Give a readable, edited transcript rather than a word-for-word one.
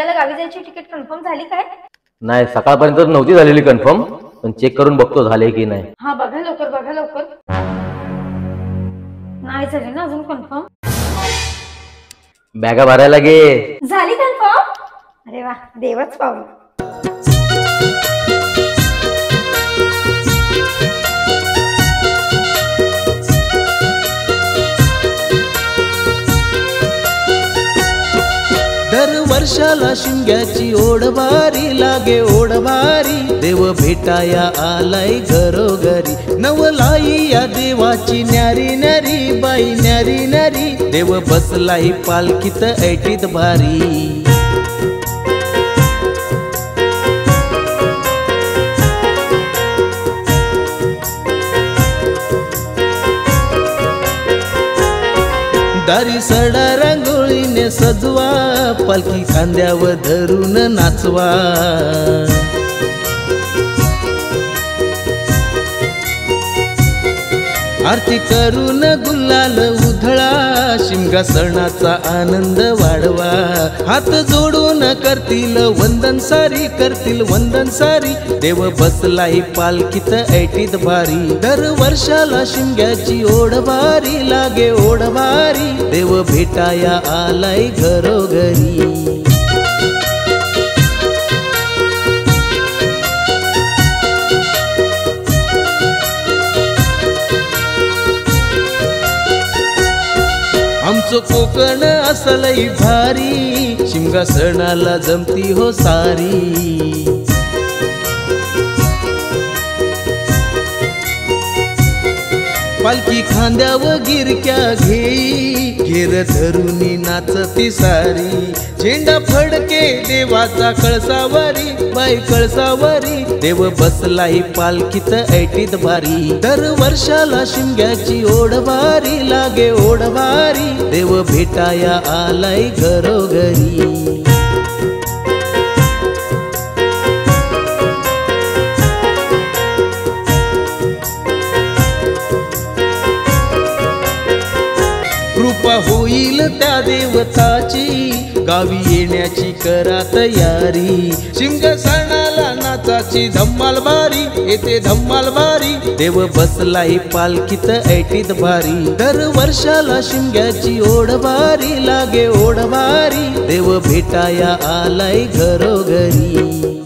शिमग्याला गावी जायची ticket confirm झाली काय? नाही, सकाळपर्यंत नव्हती झालेली कन्फर्म, पण चेक करून बघतो झाले की नाही. हा बघा लवकर, बघा लवकर. नाही झाली ना अजून कन्फर्म. बॅगा भरायला गे. झाली कन्फर्म? अरे वा, देवच पावलं. दर वर्षाला शिमग्याची ओढ भारी लागे, ओढ भारी. देव भेटाया आलाय घरोघरी, नवलाई या देवाची न्यारी न्यारी बाई, न्यारी न्यारी. देव बसलाई पालखीत ऐटीत भारी. दारी सडा रांगोळीने सजवा, पालखी खांद्यावर धरून नाचवा. आरती करून गुलाल उधळा, शिमगा सणाचा आनंद वाढवा. हात जोडून करतील वंदन सारी, करतील वंदन सारी. देव बसलाई पालखीत ऐटीत भारी. दर वर्षाला शिमग्याची ओढ भारी लागे, ओढ भारी. देव भेटाया आलाय घरोघरी. आमचं कोकण असलई भारी, शिमगा सणाला जमती हो सारी. पालखी खांद्यावर गिरक्या घेई, घेर धरुनी नाचती सारी. झेंडा फडके देवाचा कळसावारी, बाई कळसावारी. देव बसलाई पालखीत ऐटीत भारी. दर वर्षाला शिमग्याची ओढ भारी लागे, ओढ भारी. देव भेटाया आलाय घरोघरी. कृपा होईल त्या देवताची, गावी येण्याची करा तयारी. शिमगा सणाला नाचाची धम्माल भारी, येते धम्माल भारी. देव बसलाई पालखीत ऐटीत भारी. दर वर्षाला शिमग्याची ओढ भारी लागे, ओढ भारी. देव भेटाया आलाय घरोघरी.